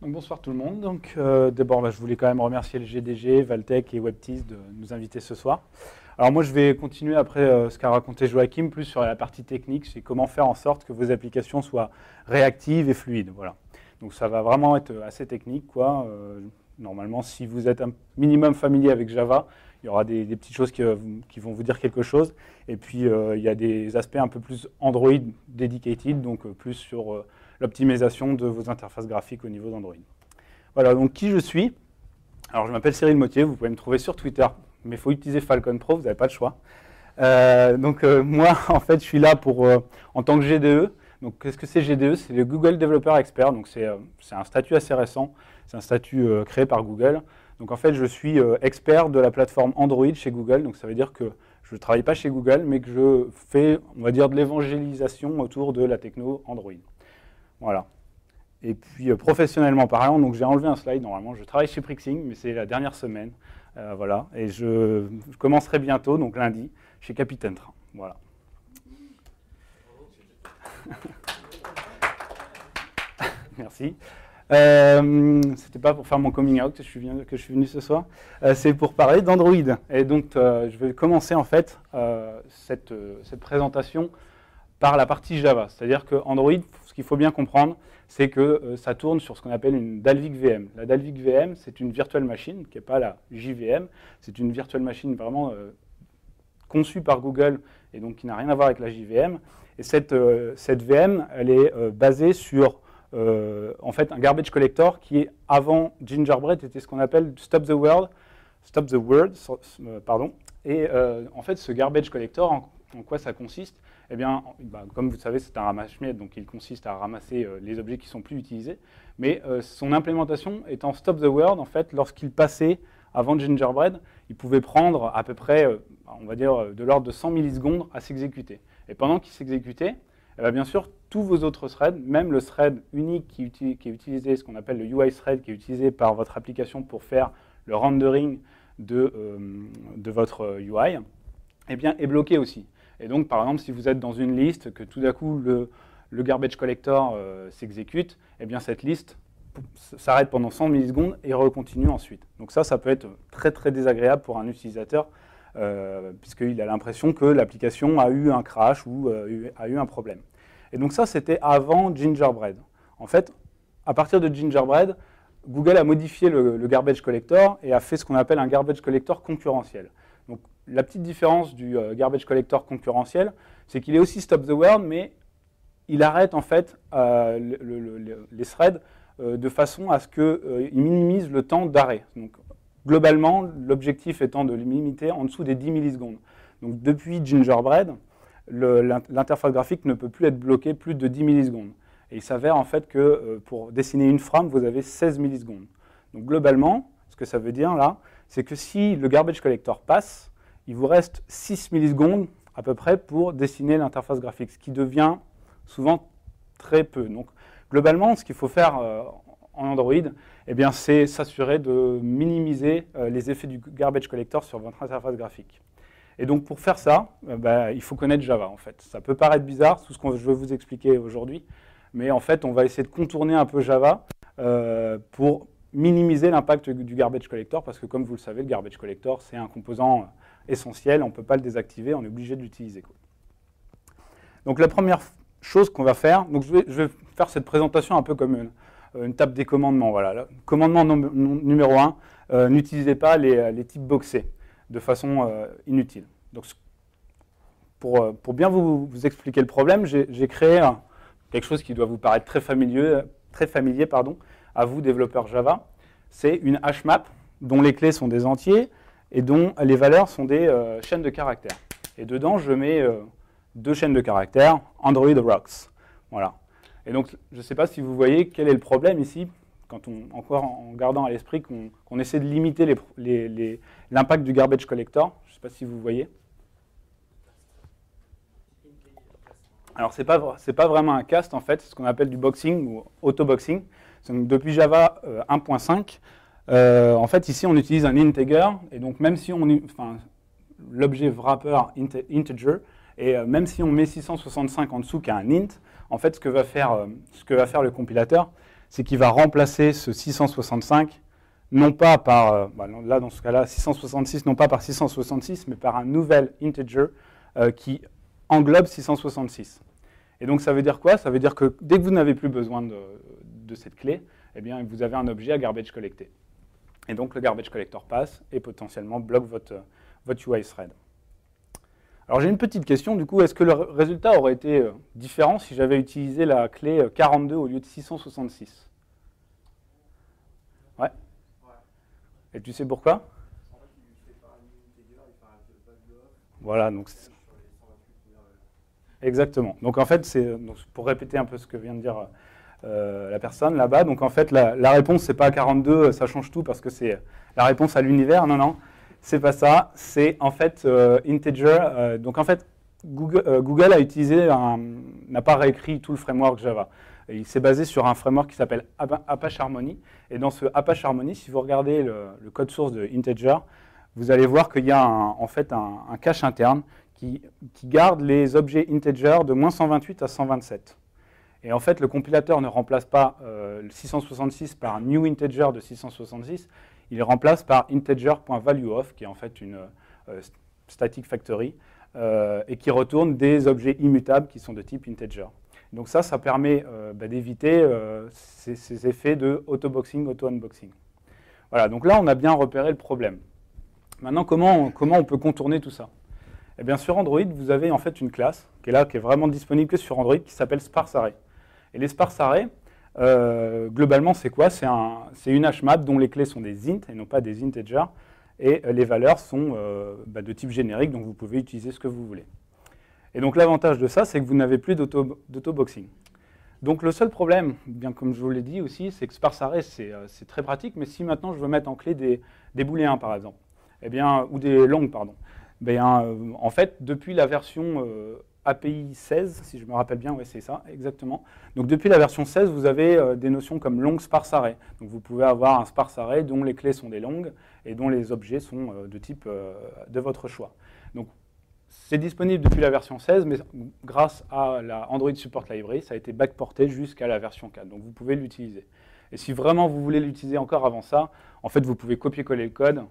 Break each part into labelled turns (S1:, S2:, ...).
S1: Donc, bonsoir tout le monde. D'abord, je voulais quand même remercier le GDG, Valtech et WebTease de nous inviter ce soir. Alors moi, je vais continuer après ce qu'a raconté Joachim, plus sur la partie technique, c'est comment faire en sorte que vos applications soient réactives et fluides. Voilà. Donc ça va vraiment être assez technique, quoi. Normalement, si vous êtes un minimum familier avec Java, il y aura des petites choses qui vont vous dire quelque chose. Et puis, il y a des aspects un peu plus Android dedicated, donc plus sur l'optimisation de vos interfaces graphiques au niveau d'Android. Voilà, donc qui je suis? Alors, je m'appelle Cyril Mottier, vous pouvez me trouver sur Twitter, mais il faut utiliser Falcon Pro, vous n'avez pas le choix. Moi, en fait, je suis là en tant que GDE. Donc, qu'est-ce que c'est GDE? C'est le Google Developer Expert, donc c'est un statut assez récent, c'est un statut créé par Google. Donc, en fait, je suis expert de la plateforme Android chez Google, donc ça veut dire que je ne travaille pas chez Google, mais que je fais, on va dire, de l'évangélisation autour de la techno Android. Voilà. Et puis, professionnellement parlant, donc j'ai enlevé un slide, normalement, je travaille chez Prixing, mais c'est la dernière semaine, voilà. Et je commencerai bientôt, donc lundi, chez Capitaine Train, voilà. Merci. C'était pas pour faire mon coming out que je suis venu ce soir, c'est pour parler d'Android. Et donc, je vais commencer en fait cette présentation par la partie Java. C'est-à-dire que Android, ce qu'il faut bien comprendre, c'est que ça tourne sur ce qu'on appelle une Dalvik VM. La Dalvik VM, c'est une virtual machine, qui n'est pas la JVM, c'est une virtual machine vraiment conçue par Google et donc qui n'a rien à voir avec la JVM. Et cette VM, elle est basée sur en fait un garbage collector qui est avant Gingerbread était ce qu'on appelle Stop the Word, pardon. Et en fait, ce garbage collector, en quoi ça consiste? Eh bien, comme vous le savez, c'est un ramasse-miettes, donc il consiste à ramasser les objets qui ne sont plus utilisés. Mais son implémentation étant Stop the Word, en fait, lorsqu'il passait avant Gingerbread, il pouvait prendre à peu près, on va dire, de l'ordre de 100 millisecondes à s'exécuter. Et pendant qu'il s'exécutait, eh bien, bien sûr, tous vos autres threads, même le thread unique qui est utilisé, ce qu'on appelle le UI thread, qui est utilisé par votre application pour faire le rendering de votre UI, eh bien, est bloqué aussi. Et donc, par exemple, si vous êtes dans une liste, que tout d'un coup, le garbage collector s'exécute, eh bien, cette liste s'arrête pendant 100 millisecondes et recontinue ensuite. Donc ça peut être très, très désagréable pour un utilisateur, puisqu'il a l'impression que l'application a eu un crash ou a eu un problème. Et donc ça, c'était avant Gingerbread. En fait, à partir de Gingerbread, Google a modifié le garbage collector et a fait ce qu'on appelle un garbage collector concurrentiel. Donc la petite différence du garbage collector concurrentiel, c'est qu'il est aussi stop the word, mais il arrête en fait les threads de façon à ce qu'il minimise le temps d'arrêt. Donc globalement, l'objectif étant de le limiter en dessous des 10 millisecondes. Donc depuis Gingerbread, l'interface graphique ne peut plus être bloquée plus de 10 millisecondes. Et il s'avère en fait que pour dessiner une frame, vous avez 16 millisecondes. Donc globalement, ce que ça veut dire là, c'est que si le garbage collector passe, il vous reste 6 millisecondes à peu près pour dessiner l'interface graphique, ce qui devient souvent très peu. Donc globalement, ce qu'il faut faire en Android, eh bien, c'est s'assurer de minimiser les effets du garbage collector sur votre interface graphique. Et donc pour faire ça, il faut connaître Java en fait. Ça peut paraître bizarre, tout ce que je vais vous expliquer aujourd'hui, mais en fait on va essayer de contourner un peu Java pour minimiser l'impact du garbage collector, parce que comme vous le savez, le garbage collector c'est un composant essentiel, on ne peut pas le désactiver, on est obligé de l'utiliser. Donc la première chose qu'on va faire, donc je vais faire cette présentation un peu comme une table des commandements. Voilà. Commandement numéro 1, n'utilisez pas les types boxés de façon inutile. Donc, pour bien vous expliquer le problème, j'ai créé quelque chose qui doit vous paraître très familier à vous, développeurs Java. C'est une hashmap dont les clés sont des entiers et dont les valeurs sont des chaînes de caractères. Et dedans, je mets 2 chaînes de caractères, Android Rocks. Voilà. Et donc, je ne sais pas si vous voyez quel est le problème ici, encore en gardant à l'esprit qu'on essaie de limiter l'impact du garbage collector. Je ne sais pas si vous voyez. Alors, ce n'est pas vraiment un cast, en fait, c'est ce qu'on appelle du boxing ou auto-boxing. Depuis Java 1.5, en fait, ici, on utilise un integer, et donc même si l'objet wrapper integer, et même si on met 665 en dessous qui est un int, en fait, ce que va faire le compilateur, c'est qu'il va remplacer ce 665, non pas par, là dans ce cas-là, 666, non pas par 666, mais par un nouvel integer qui englobe 666. Et donc ça veut dire quoi? Ça veut dire que dès que vous n'avez plus besoin de cette clé, eh bien, vous avez un objet à garbage collecter. Et donc le garbage collector passe et potentiellement bloque votre UI thread. Alors j'ai une petite question, du coup, est-ce que le résultat aurait été différent si j'avais utilisé la clé 42 au lieu de 666? Ouais. Et tu sais pourquoi? Voilà, donc exactement. Donc en fait, pour répéter un peu ce que vient de dire la personne là-bas, donc en fait, la réponse, c'est pas 42, ça change tout parce que c'est la réponse à l'univers. Non, non, c'est pas ça. C'est en fait integer. Donc en fait, Google n'a pas réécrit tout le framework Java. Il s'est basé sur un framework qui s'appelle Apache Harmony. Et dans ce Apache Harmony, si vous regardez le code source de integer, vous allez voir qu'il y a en fait un cache interne qui garde les objets integer de -128 à 127. Et en fait, le compilateur ne remplace pas le 666 par un new integer de 666, il le remplace par integer.valueOf, qui est en fait une static factory, et qui retourne des objets immutables qui sont de type integer. Donc ça permet d'éviter ces effets de auto-boxing, auto-unboxing. Voilà, donc là, on a bien repéré le problème. Maintenant, comment on peut contourner tout ça? Eh bien, sur Android, vous avez en fait une classe qui est vraiment disponible que sur Android, qui s'appelle SparseArray. Et les SparseArray, globalement, c'est quoi? C'est une HMAP dont les clés sont des int et non pas des integers, et les valeurs sont de type générique, donc vous pouvez utiliser ce que vous voulez. Et donc l'avantage de ça, c'est que vous n'avez plus d'auto-boxing. Donc le seul problème, bien comme je vous l'ai dit aussi, c'est que SparseArray, c'est très pratique, mais si maintenant je veux mettre en clé des booléens, par exemple, eh bien, ou des longues, pardon, en fait, depuis la version API 16, si je me rappelle bien, ouais, c'est ça, exactement. Donc depuis la version 16, vous avez des notions comme long SparseArray. Donc vous pouvez avoir un SparseArray dont les clés sont des longues et dont les objets sont de type de votre choix. Donc c'est disponible depuis la version 16, mais grâce à la Android Support Library, ça a été backporté jusqu'à la version 4. Donc vous pouvez l'utiliser. Et si vraiment vous voulez l'utiliser encore avant ça, en fait, vous pouvez copier-coller le code.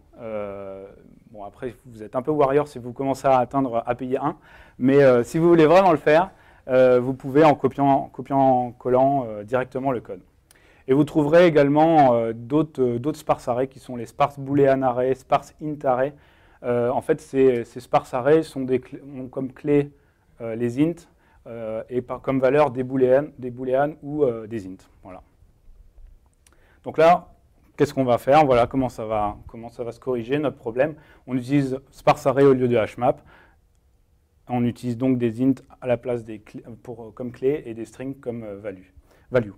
S1: Bon, après, vous êtes un peu warrior si vous commencez à atteindre API 1. Mais si vous voulez vraiment le faire, vous pouvez en copiant-collant directement le code. Et vous trouverez également d'autres SparseArray qui sont les sparse boolean array, sparse int array. En fait, ces SparseArray ont comme clé les int et comme valeur des booleans ou des int. Voilà. Donc là, qu'est-ce qu'on va faire? Voilà comment ça va se corriger notre problème. On utilise SparseArray au lieu de HMAP. On utilise donc des int à la place comme clé et des strings comme value.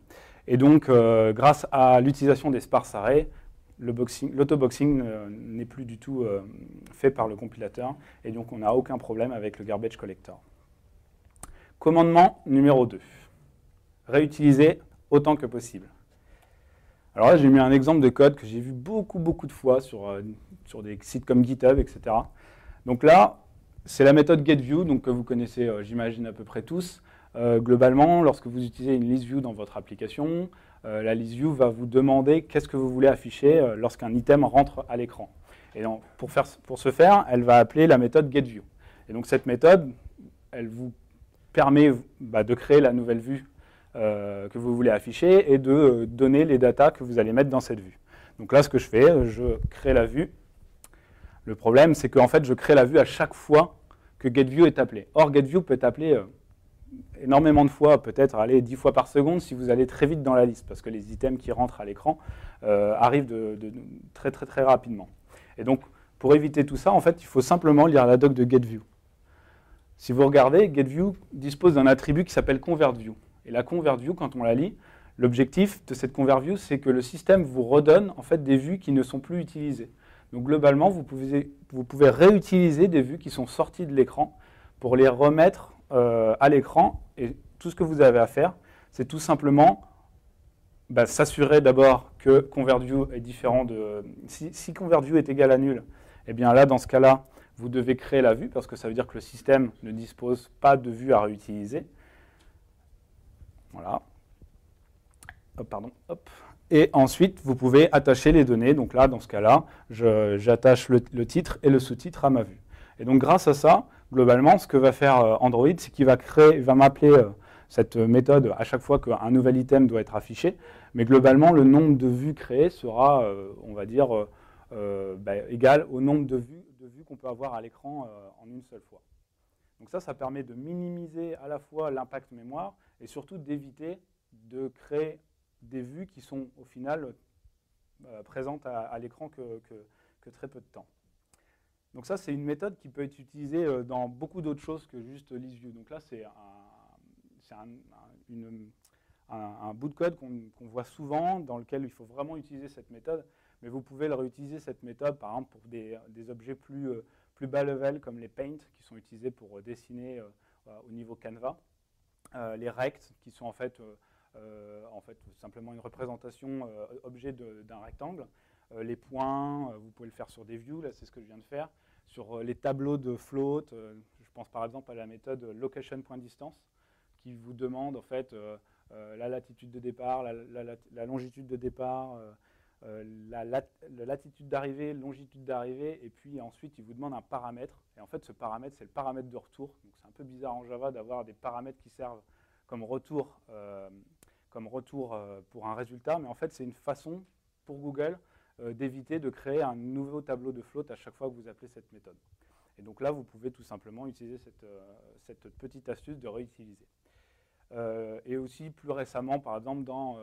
S1: Et donc, grâce à l'utilisation des SparseArray, l'auto-boxing n'est plus du tout fait par le compilateur. Et donc, on n'a aucun problème avec le garbage collector. Commandement numéro 2. Réutiliser autant que possible. Alors là, j'ai mis un exemple de code que j'ai vu beaucoup de fois sur des sites comme GitHub, etc. Donc là, c'est la méthode getView, donc que vous connaissez, j'imagine, à peu près tous. Globalement, lorsque vous utilisez une list view dans votre application, la list view va vous demander qu'est-ce que vous voulez afficher lorsqu'un item rentre à l'écran. Et donc, pour ce faire, elle va appeler la méthode getView. Et donc cette méthode, elle vous permet de créer la nouvelle vue que vous voulez afficher et de donner les datas que vous allez mettre dans cette vue. Donc là, ce que je fais, je crée la vue. Le problème, c'est qu'en fait, je crée la vue à chaque fois que getView est appelé. Or, getView peut être appelé énormément de fois, peut-être 10 fois par seconde si vous allez très vite dans la liste, parce que les items qui rentrent à l'écran arrivent très rapidement. Et donc, pour éviter tout ça, en fait, il faut simplement lire la doc de getView. Si vous regardez, getView dispose d'un attribut qui s'appelle convertView. Et la convertView, quand on la lit, l'objectif de cette convertView, c'est que le système vous redonne en fait des vues qui ne sont plus utilisées. Donc globalement, vous pouvez réutiliser des vues qui sont sorties de l'écran pour les remettre à l'écran. Et tout ce que vous avez à faire, c'est tout simplement s'assurer d'abord que convertView est différent de... Si convertView est égal à nul, eh bien là, dans ce cas-là, vous devez créer la vue, parce que ça veut dire que le système ne dispose pas de vue à réutiliser. Voilà. Pardon, hop. Et ensuite, vous pouvez attacher les données. Donc là, dans ce cas-là, j'attache le titre et le sous-titre à ma vue. Et donc, grâce à ça, globalement, ce que va faire Android, c'est qu'il va m'appeler cette méthode à chaque fois qu'un nouvel item doit être affiché. Mais globalement, le nombre de vues créées sera, on va dire, égal au nombre de vues qu'on peut avoir à l'écran en une seule fois. Donc ça permet de minimiser à la fois l'impact mémoire et surtout d'éviter de créer des vues qui sont au final présentes à l'écran que très peu de temps. Donc ça, c'est une méthode qui peut être utilisée dans beaucoup d'autres choses que juste ListView. Donc là, c'est un bout de code qu'on voit souvent, dans lequel il faut vraiment utiliser cette méthode. Mais vous pouvez le réutiliser, cette méthode, par exemple, pour des objets plus bas level, comme les paints, qui sont utilisés pour dessiner au niveau Canva. Les rects, qui sont en fait simplement une représentation objet d'un rectangle. Les points, vous pouvez le faire sur des views, là c'est ce que je viens de faire. Sur les tableaux de float, je pense par exemple à la méthode location.distance, qui vous demande en fait la latitude de départ, la longitude de départ, la latitude d'arrivée, longitude d'arrivée, et puis ensuite il vous demande un paramètre. Et en fait ce paramètre, c'est le paramètre de retour. Donc c'est un peu bizarre en Java d'avoir des paramètres qui servent comme retour pour un résultat, mais en fait c'est une façon pour Google d'éviter de créer un nouveau tableau de float à chaque fois que vous appelez cette méthode. Et donc là, vous pouvez tout simplement utiliser cette petite astuce de réutiliser. Et aussi, plus récemment, par exemple, dans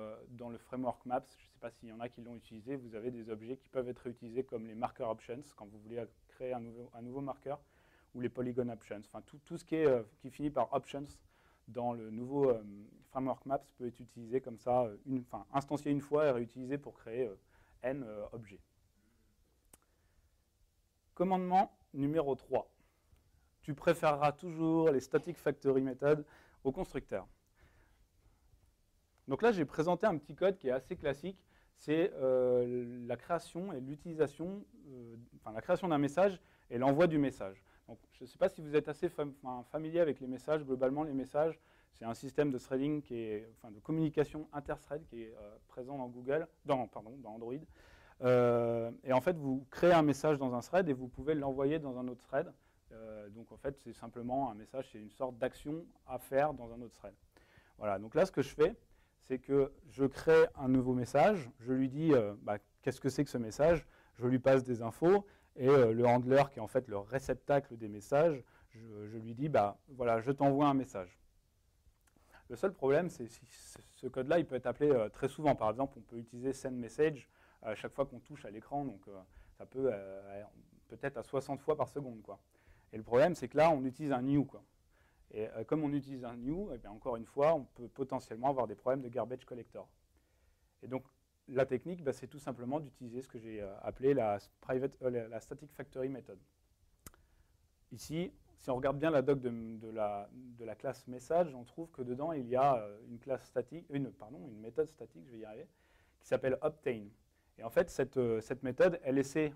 S1: le framework Maps, je ne sais pas s'il y en a qui l'ont utilisé, vous avez des objets qui peuvent être réutilisés comme les marker options, quand vous voulez créer un nouveau marqueur, ou les polygon options. Enfin, tout ce qui finit par options dans le nouveau framework Maps peut être utilisé comme ça, instancié une fois et réutilisé pour créer n objets. Commandement numéro 3. Tu préféreras toujours les static factory methods au constructeur. Donc là, j'ai présenté un petit code qui est assez classique. C'est la création et l'utilisation, la création d'un message et l'envoi du message. Donc, je ne sais pas si vous êtes assez familier avec les messages. Globalement, les messages, c'est un système de threading de communication inter-thread qui est présent dans Android. Et en fait, vous créez un message dans un thread et vous pouvez l'envoyer dans un autre thread. Donc en fait, c'est simplement un message, c'est une sorte d'action à faire dans un autre thread. Voilà, donc là, ce que je fais, c'est que je crée un nouveau message, je lui dis qu'est-ce que c'est que ce message, je lui passe des infos, et le handler, qui est en fait le réceptacle des messages, je lui dis, voilà, je t'envoie un message. Le seul problème, c'est que ce code-là, il peut être appelé très souvent. Par exemple, on peut utiliser sendMessage à chaque fois qu'on touche à l'écran, donc ça peut peut-être à 60 fois par seconde, quoi. Et le problème, c'est que là, on utilise un new, quoi. Et comme on utilise un new, bien, encore une fois, on peut potentiellement avoir des problèmes de garbage collector. Et donc, la technique, c'est tout simplement d'utiliser ce que j'ai appelé la static factory method. Ici, si on regarde bien la doc de la classe message, on trouve que dedans, il y a une classe statique, une méthode statique, je vais y arriver, qui s'appelle obtain. Et en fait, cette méthode, elle essaie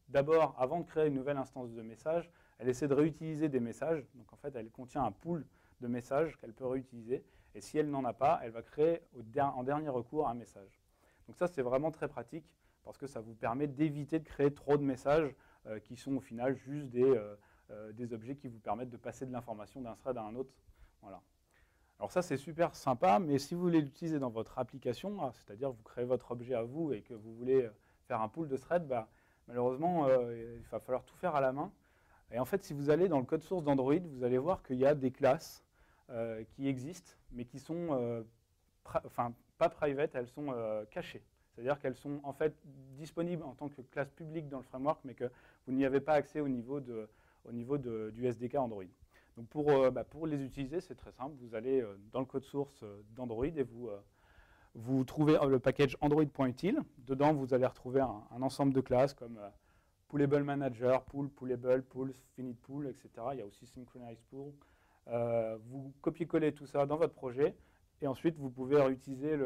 S1: d'abord, avant de créer une nouvelle instance de message, elle essaie de réutiliser des messages. Donc en fait, elle contient un pool de messages qu'elle peut réutiliser. Et si elle n'en a pas, elle va créer en dernier recours un message. Donc ça, c'est vraiment très pratique parce que ça vous permet d'éviter de créer trop de messages qui sont au final juste des objets qui vous permettent de passer de l'information d'un thread à un autre. Voilà. Alors ça, c'est super sympa, mais si vous voulez l'utiliser dans votre application, c'est-à-dire que vous créez votre objet à vous et que vous voulez faire un pool de threads, malheureusement, il va falloir tout faire à la main. Et en fait, si vous allez dans le code source d'Android, vous allez voir qu'il y a des classes qui existent, mais qui sont pas private, elles sont cachées. C'est-à-dire qu'elles sont en fait disponibles en tant que classe publique dans le framework, mais que vous n'y avez pas accès au niveau du SDK Android. Donc pour les utiliser, c'est très simple. Vous allez dans le code source d'Android et vous trouvez le package android.util. Dedans, vous allez retrouver un ensemble de classes comme Poolable Manager, Pool, Poolable, Pools, Finite Pool, etc. Il y a aussi Synchronized Pool. Vous copiez-collez tout ça dans votre projet et ensuite vous pouvez réutiliser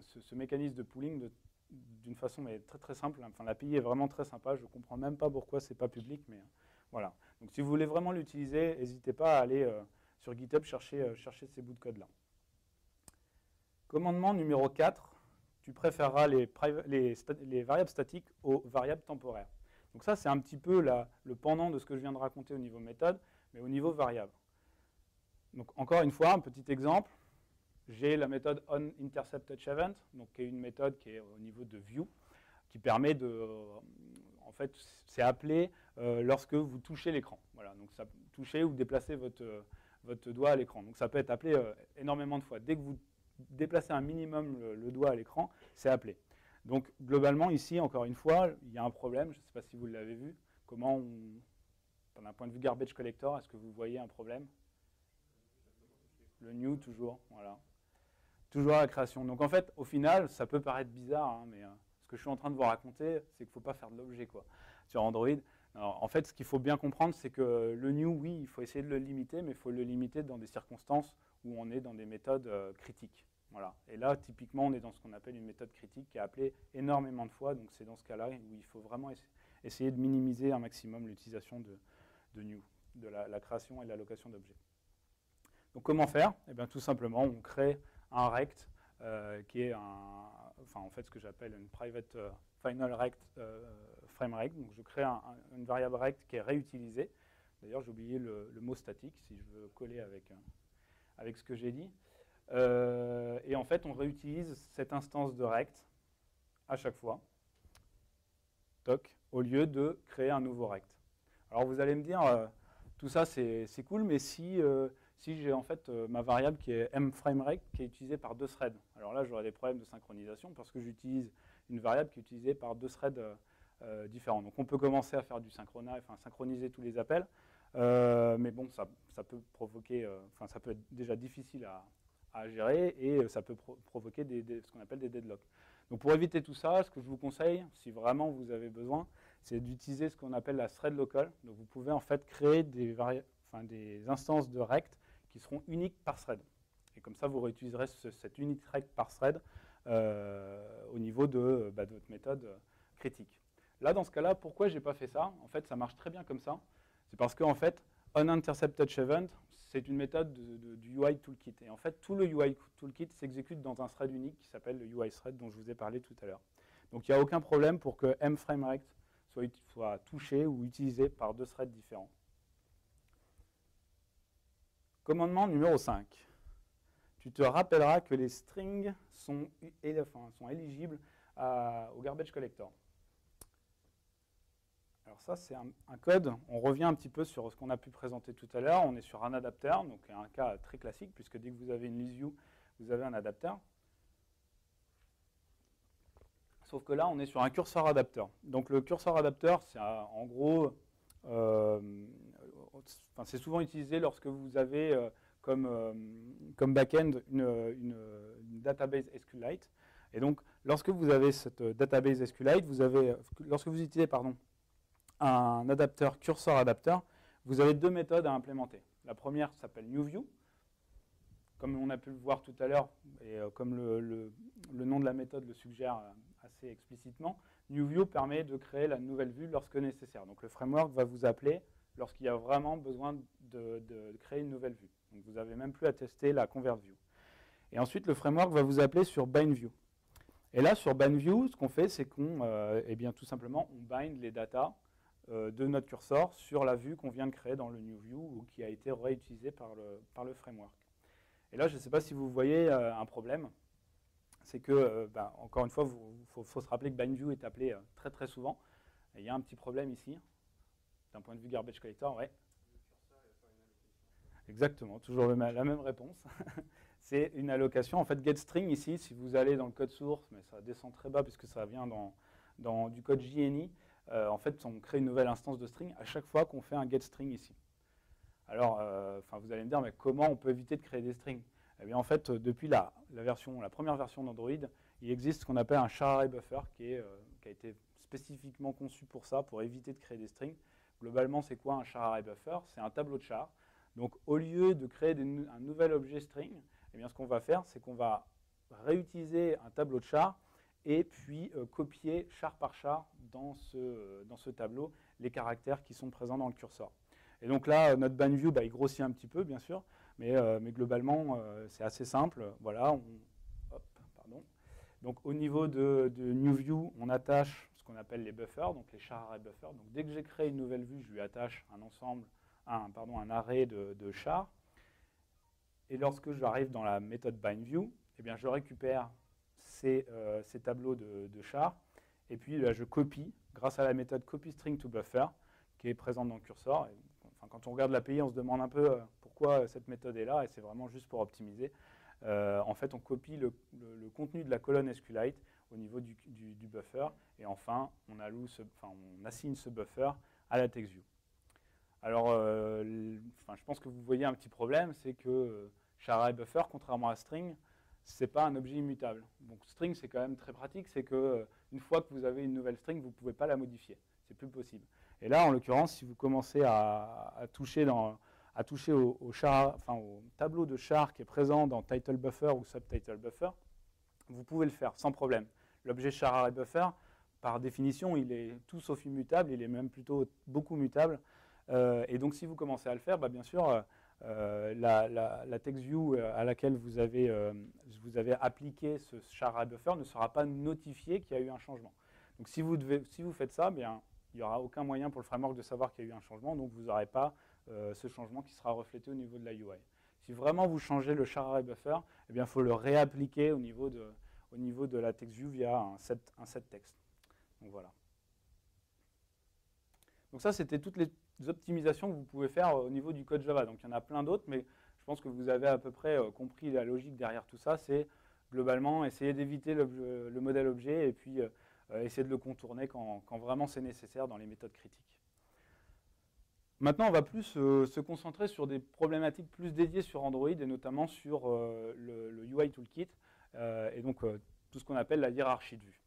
S1: ce mécanisme de pooling d'une façon très très simple. Enfin, l'API est vraiment très sympa. Je ne comprends même pas pourquoi ce n'est pas public, mais voilà. Donc si vous voulez vraiment l'utiliser, n'hésitez pas à aller sur GitHub chercher ces bouts de code-là. Commandement numéro 4, tu préféreras les variables statiques aux variables temporaires. Donc ça, c'est un petit peu le pendant de ce que je viens de raconter au niveau méthode, mais au niveau variable. Donc encore une fois, un petit exemple. J'ai la méthode onInterceptTouchEvent, donc qui est une méthode qui est au niveau de view, qui permet de, en fait, c'est appelé lorsque vous touchez l'écran. Voilà, donc ça touchez ou déplacez votre doigt à l'écran. Donc ça peut être appelé énormément de fois. Dès que vous déplacez un minimum le doigt à l'écran, c'est appelé. Donc globalement ici, encore une fois, il y a un problème. Je ne sais pas si vous l'avez vu. Comment d'un point de vue garbage collector, est-ce que vous voyez un problème? Le new toujours, voilà. Toujours à la création. Donc en fait, au final, ça peut paraître bizarre, hein, mais ce que je suis en train de vous raconter, c'est qu'il ne faut pas faire de l'objet sur Android. Alors, en fait, ce qu'il faut bien comprendre, c'est que le new, oui, il faut essayer de le limiter, mais il faut le limiter dans des circonstances où on est dans des méthodes critiques. Voilà. Et là, typiquement, on est dans ce qu'on appelle une méthode critique qui est appelée énormément de fois. Donc c'est dans ce cas-là où il faut vraiment essayer de minimiser un maximum l'utilisation de new, de la création et de l'allocation d'objets. Donc comment faire? Eh bien, tout simplement, on crée un rect qui est en fait ce que j'appelle une private final rect frame rect. Donc je crée une variable rect qui est réutilisée. D'ailleurs, j'ai oublié le mot statique si je veux coller avec ce que j'ai dit. Et en fait, on réutilise cette instance de rect à chaque fois, toc, au lieu de créer un nouveau rect. Alors vous allez me dire, tout ça c'est cool, mais si j'ai en fait ma variable qui est mFrameRect qui est utilisée par 2 threads, alors là j'aurai des problèmes de synchronisation parce que j'utilise une variable qui est utilisée par 2 threads différents. Donc on peut commencer à faire du synchroniser tous les appels, mais bon, ça peut provoquer, ça peut être déjà difficile à gérer et ça peut provoquer ce qu'on appelle des deadlocks. Donc pour éviter tout ça, ce que je vous conseille, si vraiment vous avez besoin, c'est d'utiliser ce qu'on appelle la thread local. Donc vous pouvez en fait créer des instances de rect qui seront uniques par thread. Et comme ça, vous réutiliserez cette unique rect par thread au niveau de votre méthode critique. Là, dans ce cas-là, pourquoi je n'ai pas fait ça? En fait, ça marche très bien comme ça. C'est parce qu'en fait, onInterceptTouchEvent, c'est une méthode du UI Toolkit. Et en fait, tout le UI Toolkit s'exécute dans un thread unique qui s'appelle le UI thread dont je vous ai parlé tout à l'heure. Donc il n'y a aucun problème pour que mFrameRect soit touché ou utilisé par 2 threads différents. Commandement numéro 5. Tu te rappelleras que les strings sont éligibles au garbage collector. Alors ça, c'est un code. On revient un petit peu sur ce qu'on a pu présenter tout à l'heure. On est sur un adapteur, donc un cas très classique, puisque dès que vous avez une ListView, vous avez un adapteur. Sauf que là, on est sur un curseur adapteur. Donc le curseur adapteur, c'est en gros, c'est souvent utilisé lorsque vous avez comme back-end une database SQLite. Et donc, lorsque vous avez cette database SQLite, lorsque vous utilisez un adapteur curseur adapteur, vous avez 2 méthodes à implémenter. La première s'appelle newView, comme on a pu le voir tout à l'heure, et comme le nom de la méthode le suggère assez explicitement. newView permet de créer la nouvelle vue lorsque nécessaire. Donc le framework va vous appeler lorsqu'il y a vraiment besoin de créer une nouvelle vue. Donc vous n'avez même plus à tester la ConvertView. Et ensuite, le framework va vous appeler sur bindView. Et là, sur bindView, ce qu'on fait, c'est qu'on, tout simplement, on bind les datas de notre curseur sur la vue qu'on vient de créer dans le newView ou qui a été réutilisée par le framework. Et là, je ne sais pas si vous voyez un problème. C'est que, encore une fois, il faut se rappeler que bindView est appelé très très souvent. Et il y a un petit problème ici, d'un point de vue garbage collector, ouais. Exactement, toujours la même réponse. C'est une allocation. En fait, getString ici, si vous allez dans le code source, mais ça descend très bas puisque ça vient dans du code JNI, en fait, on crée une nouvelle instance de string à chaque fois qu'on fait un getString ici. Alors, vous allez me dire, mais comment on peut éviter de créer des strings? Eh bien, en fait, depuis la première version d'Android, il existe ce qu'on appelle un char array buffer qui a été spécifiquement conçu pour ça, pour éviter de créer des strings. Globalement, c'est quoi un char array buffer? C'est un tableau de char. Donc, au lieu de créer un nouvel objet string, eh bien, ce qu'on va faire, c'est qu'on va réutiliser un tableau de char et puis copier char par char dans ce tableau les caractères qui sont présents dans le curseur. Et donc là, notre bindView, il grossit un petit peu, bien sûr, mais globalement, c'est assez simple. Voilà, hop, Donc au niveau de New View, on attache ce qu'on appelle les buffers, donc les char array buffers. Donc dès que j'ai créé une nouvelle vue, je lui attache un array de chars. Et lorsque j'arrive dans la méthode bindView, eh bien, je récupère ces tableaux de chars. Et puis là, je copie, grâce à la méthode copyString2Buffer, qui est présente dans le curseur. Et, enfin, quand on regarde l'API, on se demande un peu pourquoi cette méthode est là, et c'est vraiment juste pour optimiser. En fait, on copie le contenu de la colonne SQLite au niveau du buffer, et enfin, on assigne ce buffer à la TextView. Alors, je pense que vous voyez un petit problème, c'est que char array buffer, contrairement à string, ce n'est pas un objet immutable. Donc string, c'est quand même très pratique, c'est que une fois que vous avez une nouvelle string, vous ne pouvez pas la modifier. C'est plus possible. Et là, en l'occurrence, si vous commencez à toucher au tableau de char qui est présent dans title buffer ou subtitle buffer, vous pouvez le faire sans problème. L'objet char array buffer, par définition, il est tout sauf immutable, il est même plutôt beaucoup mutable. Et donc, si vous commencez à le faire, bien sûr, la TextView à laquelle vous avez appliqué ce char array buffer ne sera pas notifiée qu'il y a eu un changement. Donc, si vous faites ça, bien, il n'y aura aucun moyen pour le framework de savoir qu'il y a eu un changement, donc vous n'aurez pas ce changement qui sera reflété au niveau de la UI. Si vraiment vous changez le char array buffer, eh bien, il faut le réappliquer au niveau de la TextView via un set text. Donc voilà. Donc ça, c'était toutes les optimisations que vous pouvez faire au niveau du code Java. Donc il y en a plein d'autres, mais je pense que vous avez à peu près compris la logique derrière tout ça. C'est globalement essayer d'éviter le modèle objet et puis essayer de le contourner quand vraiment c'est nécessaire dans les méthodes critiques. Maintenant, on va plus se concentrer sur des problématiques plus dédiées sur Android et notamment sur le UI Toolkit et donc tout ce qu'on appelle la hiérarchie de vue.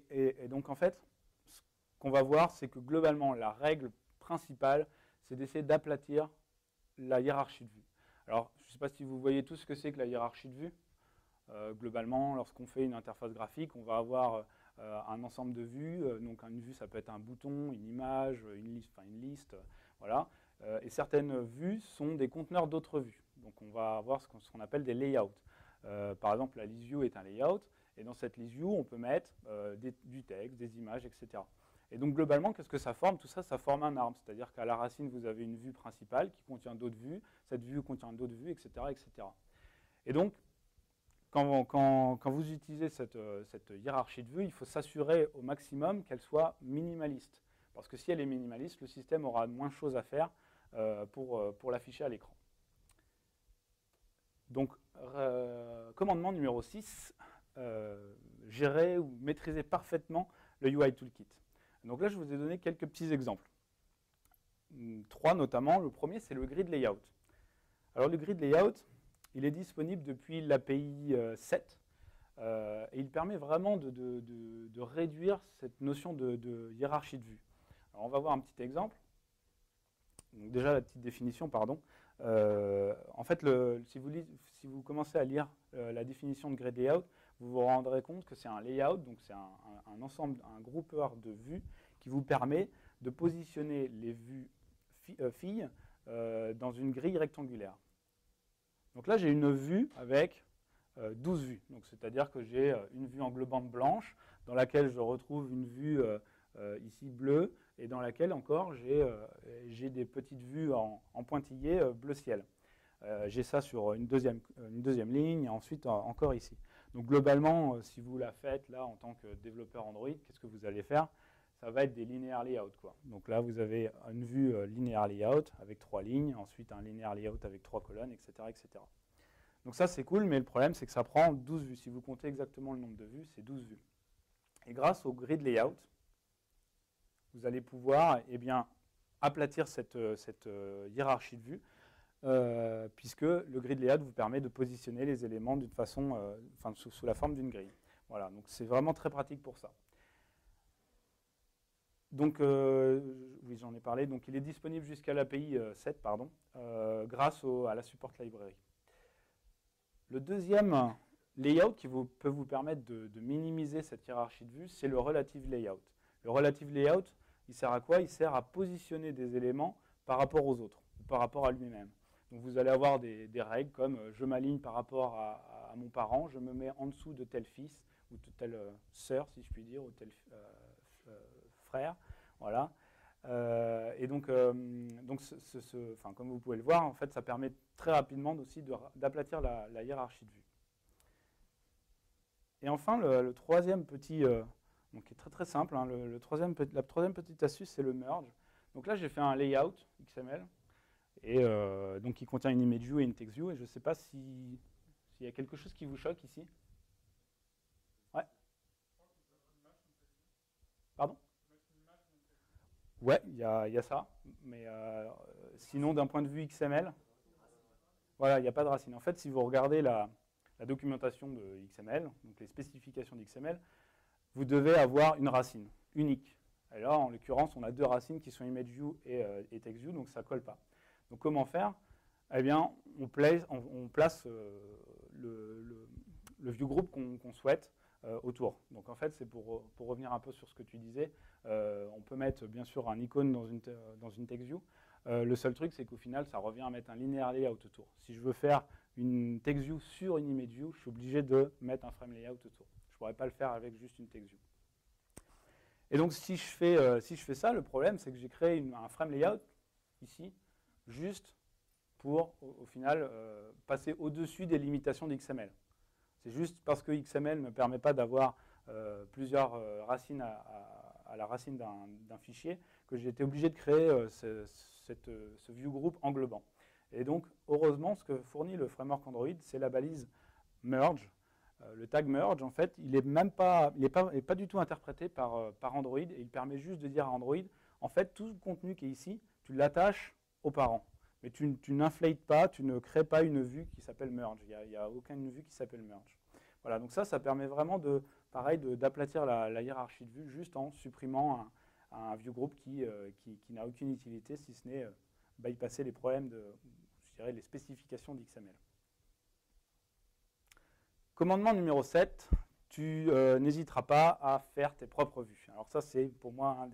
S1: Et donc en fait, ce qu'on va voir, c'est que globalement, la règle principale, c'est d'essayer d'aplatir la hiérarchie de vue. Alors, je ne sais pas si vous voyez tout ce que c'est que la hiérarchie de vue. Globalement, lorsqu'on fait une interface graphique, on va avoir un ensemble de vues. Donc, une vue, ça peut être un bouton, une image, une liste. Voilà. Et certaines vues sont des conteneurs d'autres vues. Donc, on va avoir ce qu'on appelle des layouts. Par exemple, la list view est un layout. Et dans cette list view, on peut mettre du texte, des images, etc. Et donc, globalement, qu'est-ce que ça forme? Tout ça, ça forme un arbre. C'est-à-dire qu'à la racine, vous avez une vue principale qui contient d'autres vues. Cette vue contient d'autres vues, etc., etc. Et donc, quand vous utilisez cette hiérarchie de vues, il faut s'assurer au maximum qu'elle soit minimaliste. Parce que si elle est minimaliste, le système aura moins de choses à faire pour l'afficher à l'écran. Donc, commandement numéro 6, gérer ou maîtriser parfaitement le UI Toolkit. Donc là, je vous ai donné quelques petits exemples. 3 notamment. Le premier, c'est le grid layout. Alors, le grid layout, il est disponible depuis l'API 7 et il permet vraiment de réduire cette notion de hiérarchie de vue. Alors, on va voir un petit exemple. Donc déjà, la petite définition, pardon. En fait, si vous commencez à lire la définition de grid layout, vous vous rendrez compte que c'est un layout, donc c'est un ensemble, un groupeur de vues qui vous permet de positionner les vues filles dans une grille rectangulaire. Donc là, j'ai une vue avec 12 vues. Donc c'est-à-dire que j'ai une vue englobante blanche dans laquelle je retrouve une vue ici bleue et dans laquelle encore j'ai des petites vues en pointillé bleu ciel. J'ai ça sur une deuxième ligne et ensuite encore ici. Donc globalement, si vous la faites là en tant que développeur Android, qu'est-ce que vous allez faire? Ça va être des linéaires layout, quoi. Donc là, vous avez une vue linéaire layout avec 3 lignes, ensuite un linéaire layout avec 3 colonnes, etc., etc. Donc ça, c'est cool, mais le problème, c'est que ça prend 12 vues. Si vous comptez exactement le nombre de vues, c'est 12 vues. Et grâce au grid layout, vous allez pouvoir aplatir cette hiérarchie de vues, puisque le grid layout vous permet de positionner les éléments d'une façon, sous la forme d'une grille. Voilà, donc c'est vraiment très pratique pour ça. Donc, oui, j'en ai parlé. Donc, il est disponible jusqu'à l'API 7, grâce à la support library. Le deuxième layout qui peut vous permettre de minimiser cette hiérarchie de vue, c'est le relative layout. Le relative layout, il sert à quoi? Il sert à positionner des éléments par rapport aux autres, par rapport à lui-même. Donc vous allez avoir des règles comme je m'aligne par rapport à mon parent, je me mets en dessous de tel fils ou de telle sœur, si je puis dire, ou tel frère. Voilà. Et donc comme vous pouvez le voir, en fait, ça permet très rapidement aussi d'aplatir la hiérarchie de vue. Et enfin, le troisième petit, donc qui est très très simple, hein, la troisième petite astuce, c'est le merge. Donc là, j'ai fait un layout XML, et donc qui contient une image view et une text view, et je ne sais pas s'il y a quelque chose qui vous choque ici. Ouais. Pardon? Ouais, il y a ça, mais sinon, d'un point de vue XML, voilà, il n'y a pas de racine. En fait, si vous regardez la documentation de XML, donc les spécifications d'XML, vous devez avoir une racine unique. Et là, en l'occurrence, on a deux racines qui sont ImageView et TextView, donc ça ne colle pas. Donc comment faire? Eh bien, on place le viewgroup qu'on souhaite autour. Donc en fait, c'est pour revenir un peu sur ce que tu disais, on peut mettre bien sûr un icône dans une TextView. Le seul truc, c'est qu'au final, ça revient à mettre un linear layout autour. Si je veux faire une TextView sur une ImageView, je suis obligé de mettre un frame layout autour. Je ne pourrais pas le faire avec juste une TextView. Et donc, si je fais ça, le problème, c'est que j'ai créé un frame layout ici, juste pour, au final, passer au-dessus des limitations d'XML. C'est juste parce que XML ne me permet pas d'avoir plusieurs racines à la racine d'un fichier que j'ai été obligé de créer ce viewgroup englobant. Et donc, heureusement, ce que fournit le framework Android, c'est la balise merge. Le tag merge, en fait, il n'est pas du tout interprété par Android, et il permet juste de dire à Android, en fait, tout le contenu qui est ici, tu l'attaches aux parents. Mais tu n'inflates pas, tu ne crées pas une vue qui s'appelle merge. Il n'y a aucune vue qui s'appelle merge. Voilà, donc ça permet vraiment d'aplatir la hiérarchie de vue juste en supprimant un viewgroup qui n'a aucune utilité, si ce n'est bypasser les problèmes je dirais, les spécifications d'XML. Commandement numéro 7, tu n'hésiteras pas à faire tes propres vues. Alors ça, c'est pour moi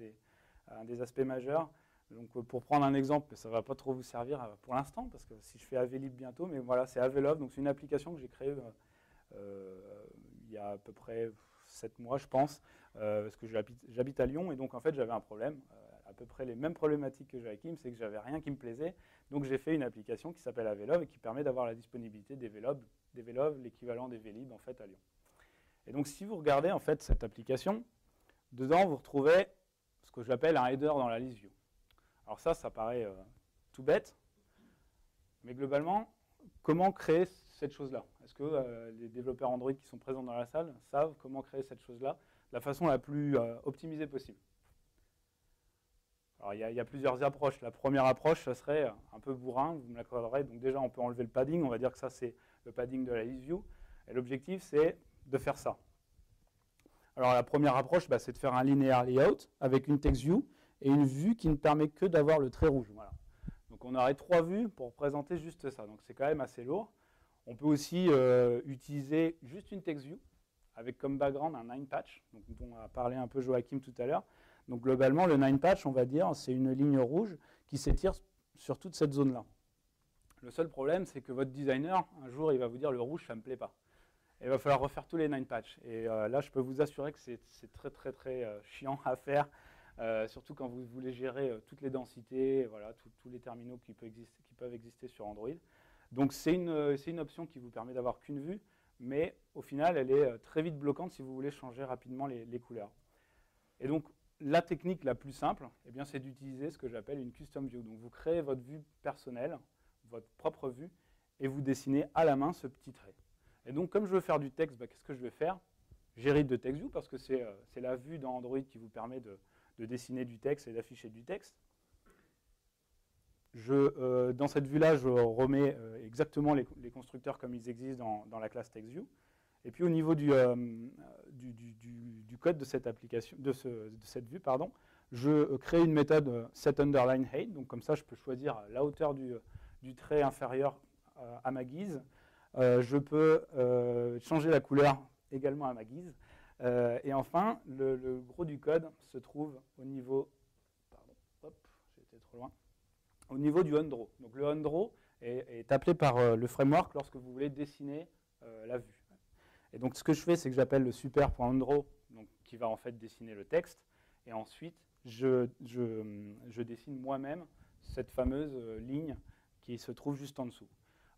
S1: un des aspects majeurs. Donc pour prendre un exemple, ça ne va pas trop vous servir pour l'instant, parce que si je fais Avelib bientôt, mais voilà, c'est Avelove, donc c'est une application que j'ai créée il y a à peu près 7 mois, je pense, parce que j'habite à Lyon, et donc en fait j'avais un problème, à peu près les mêmes problématiques que Joachim, c'est que j'avais rien qui me plaisait, donc j'ai fait une application qui s'appelle Avelove et qui permet d'avoir la disponibilité des Velove, l'équivalent des Vlib en fait à Lyon. Et donc si vous regardez en fait cette application, dedans vous retrouvez ce que j'appelle un header dans la liste view. Alors ça paraît tout bête, mais globalement, comment créer cette chose-là? Est-ce que les développeurs Android qui sont présents dans la salle savent comment créer cette chose-là de la façon la plus optimisée possible? Alors il y a plusieurs approches. La première approche, ça serait un peu bourrin, vous me l'accorderez. Donc déjà, on peut enlever le padding, on va dire que ça c'est le padding de la list view. Et l'objectif, c'est de faire ça. Alors la première approche, c'est de faire un linear layout avec une text view et une vue qui ne permet que d'avoir le trait rouge. Voilà. Donc on aurait 3 vues pour présenter juste ça. Donc c'est quand même assez lourd. On peut aussi utiliser juste une text view avec comme background un 9-patch, dont a parlé un peu Joachim tout à l'heure. Donc globalement, le 9-patch, on va dire, c'est une ligne rouge qui s'étire sur toute cette zone-là. Le seul problème, c'est que votre designer, un jour, il va vous dire le rouge, ça ne me plaît pas. Et il va falloir refaire tous les 9-patchs. Et là, je peux vous assurer que c'est très, très, très chiant à faire, surtout quand vous voulez gérer toutes les densités, voilà, tous les terminaux qui peuvent exister sur Android. Donc c'est une option qui vous permet d'avoir qu'une vue, mais au final, elle est très vite bloquante si vous voulez changer rapidement les couleurs. Et donc, la technique la plus simple, c'est d'utiliser ce que j'appelle une custom view. Donc vous créez votre vue personnelle, votre propre vue, et vous dessinez à la main ce petit trait. Et donc, comme je veux faire du texte, qu'est-ce que je vais faire? J'hérite de TextView parce que c'est la vue dans Android qui vous permet de dessiner du texte et d'afficher du texte. Dans cette vue-là, je remets exactement les constructeurs comme ils existent dans la classe TextView. Et puis au niveau du code de cette application, de cette vue, je crée une méthode setUnderlineHeight. Donc comme ça, je peux choisir la hauteur du trait inférieur à ma guise. Je peux changer la couleur également à ma guise. Et enfin, le gros du code se trouve au niveau, j'ai été trop loin, au niveau du onDraw. Donc le onDraw est appelé par le framework lorsque vous voulez dessiner la vue. Et donc ce que je fais, c'est que j'appelle le super.onDraw, donc qui va en fait dessiner le texte, et ensuite je dessine moi-même cette fameuse ligne qui se trouve juste en dessous.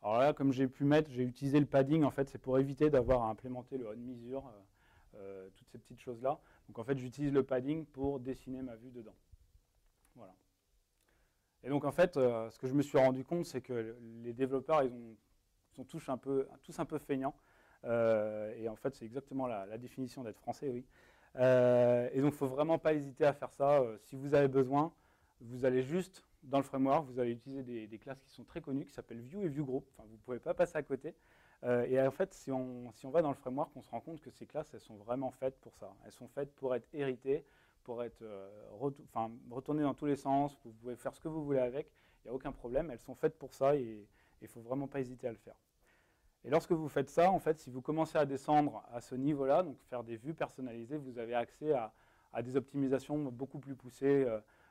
S1: Alors là, comme j'ai utilisé le padding, en fait, c'est pour éviter d'avoir à implémenter le on-mesure, toutes ces petites choses-là. Donc en fait, j'utilise le padding pour dessiner ma vue dedans. Voilà. Et donc en fait, ce que je me suis rendu compte, c'est que les développeurs, ils sont tous un peu feignants. Et en fait, c'est exactement la définition d'être français, oui. Et donc, il ne faut vraiment pas hésiter à faire ça. Si vous avez besoin, vous allez juste dans le framework, vous allez utiliser des classes qui sont très connues, qui s'appellent View et ViewGroup. Enfin, vous ne pouvez pas passer à côté. Et en fait, si on va dans le framework, on se rend compte que ces classes, elles sont vraiment faites pour ça. Elles sont faites pour être héritées, pour être retournées dans tous les sens. Vous pouvez faire ce que vous voulez avec. Il n'y a aucun problème. Elles sont faites pour ça et il ne faut vraiment pas hésiter à le faire. Et lorsque vous faites ça, en fait, si vous commencez à descendre à ce niveau-là, donc faire des vues personnalisées, vous avez accès à des optimisations beaucoup plus poussées,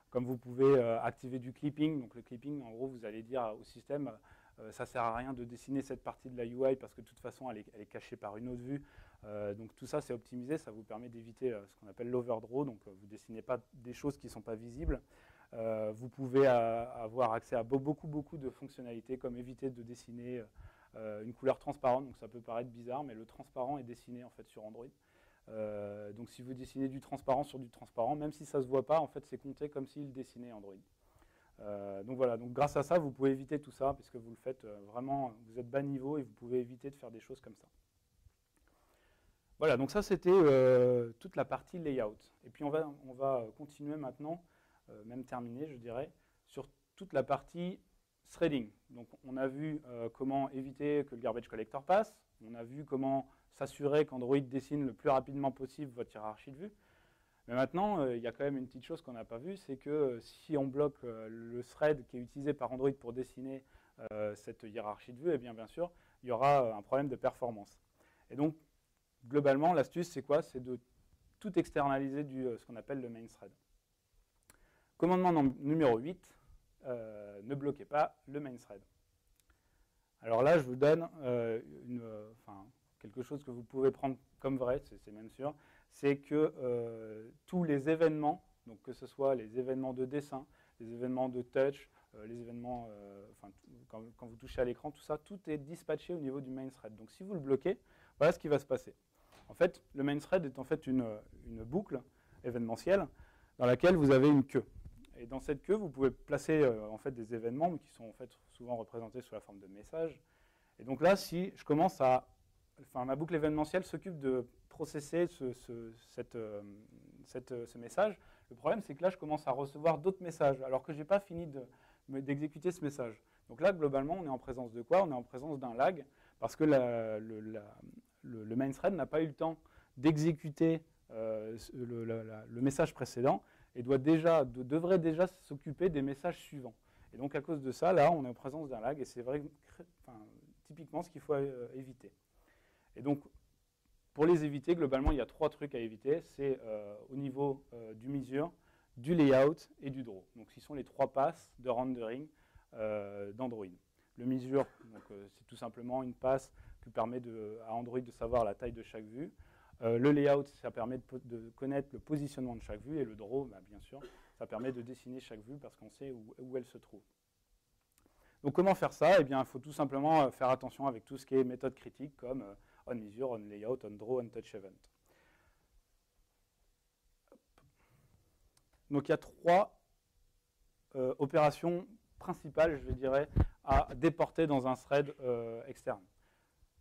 S1: comme vous pouvez activer du clipping. Donc le clipping, en gros, vous allez dire au système, ça ne sert à rien de dessiner cette partie de la UI parce que de toute façon, elle est cachée par une autre vue. Donc tout ça, c'est optimisé, ça vous permet d'éviter ce qu'on appelle l'overdraw, donc vous ne dessinez pas des choses qui ne sont pas visibles. Vous pouvez avoir accès à beaucoup de fonctionnalités, comme éviter de dessiner une couleur transparente, donc ça peut paraître bizarre, mais le transparent est dessiné en fait sur Android. Donc si vous dessinez du transparent sur du transparent, même si ça ne se voit pas, en fait c'est compté comme s'il dessinait Android. Donc voilà, donc grâce à ça, vous pouvez éviter tout ça, puisque vous le faites vraiment, vous êtes bas niveau et vous pouvez éviter de faire des choses comme ça. Voilà, donc ça c'était toute la partie layout. Et puis on va continuer maintenant, même terminer je dirais, sur toute la partie threading. Donc on a vu comment éviter que le garbage collector passe, on a vu comment s'assurer qu'Android dessine le plus rapidement possible votre hiérarchie de vue. Mais maintenant, il y a quand même une petite chose qu'on n'a pas vue, c'est que si on bloque le thread qui est utilisé par Android pour dessiner cette hiérarchie de vue, eh bien sûr, il y aura un problème de performance. Et donc, globalement, l'astuce, c'est quoi? C'est de tout externaliser ce qu'on appelle le main thread. Commandement numéro 8, ne bloquez pas le main thread. Alors là, je vous donne quelque chose que vous pouvez prendre comme vrai, c'est même sûr, c'est que tous les événements, donc que ce soit les événements de dessin, les événements de touch, les événements, quand vous touchez à l'écran, tout ça, tout est dispatché au niveau du main thread. Donc si vous le bloquez, voilà ce qui va se passer. En fait, le main thread est en fait une boucle événementielle dans laquelle vous avez une queue. Et dans cette queue, vous pouvez placer en fait des événements qui sont en fait souvent représentés sous la forme de messages. Et donc là, si je commence ma boucle événementielle s'occupe de processer ce message. Le problème, c'est que là, je commence à recevoir d'autres messages, alors que je n'ai pas fini d'exécuter ce message. Donc là, globalement, on est en présence de quoi? On est en présence d'un lag, parce que le main thread n'a pas eu le temps d'exécuter le message précédent et devrait déjà s'occuper des messages suivants. Et donc, à cause de ça, là, on est en présence d'un lag, et c'est vrai, typiquement ce qu'il faut éviter. Et donc, pour les éviter, globalement, il y a 3 trucs à éviter. C'est au niveau du measure, du layout et du draw. Donc, ce sont les 3 passes de rendering d'Android. Le measure, c'est tout simplement une passe qui permet à Android de savoir la taille de chaque vue. Le layout, ça permet de connaître le positionnement de chaque vue. Et le draw, bien sûr, ça permet de dessiner chaque vue parce qu'on sait où elle se trouve. Donc, comment faire ça? Eh bien, il faut tout simplement faire attention avec tout ce qui est méthode critique, comme on-measure, on-layout, on-draw, on-touch-event. Donc, il y a 3 opérations principales, je dirais, à déporter dans un thread externe.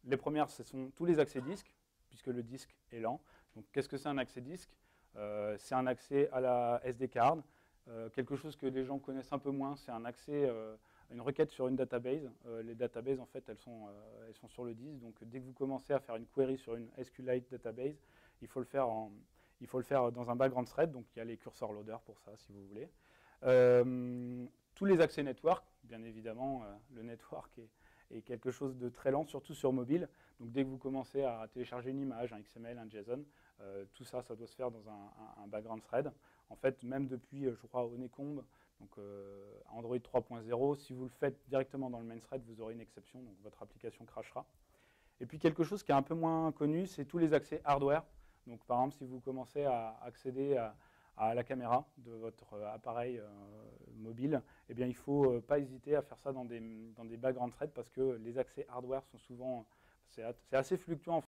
S1: Les premières, ce sont tous les accès disques, puisque le disque est lent. Donc, qu'est-ce que c'est un accès disque? C'est un accès à la SD card. Quelque chose que les gens connaissent un peu moins, c'est un accès, une requête sur une database. Les databases, en fait, elles sont sur le disque. Donc, dès que vous commencez à faire une query sur une SQLite database, il faut le faire dans un background thread. Donc, il y a les cursor loaders pour ça, si vous voulez. Tous les accès network, bien évidemment, le network est quelque chose de très lent, surtout sur mobile. Donc dès que vous commencez à télécharger une image, un XML, un JSON, tout ça, ça doit se faire dans un background thread. En fait, même depuis, je crois, Honeycomb, Donc Android 3.0, si vous le faites directement dans le main thread, vous aurez une exception, donc votre application crashera. Et puis quelque chose qui est un peu moins connu, c'est tous les accès hardware. Donc par exemple, si vous commencez à accéder à la caméra de votre appareil mobile, eh bien, il ne faut pas hésiter à faire ça dans des background threads parce que les accès hardware sont souvent, c'est assez fluctuant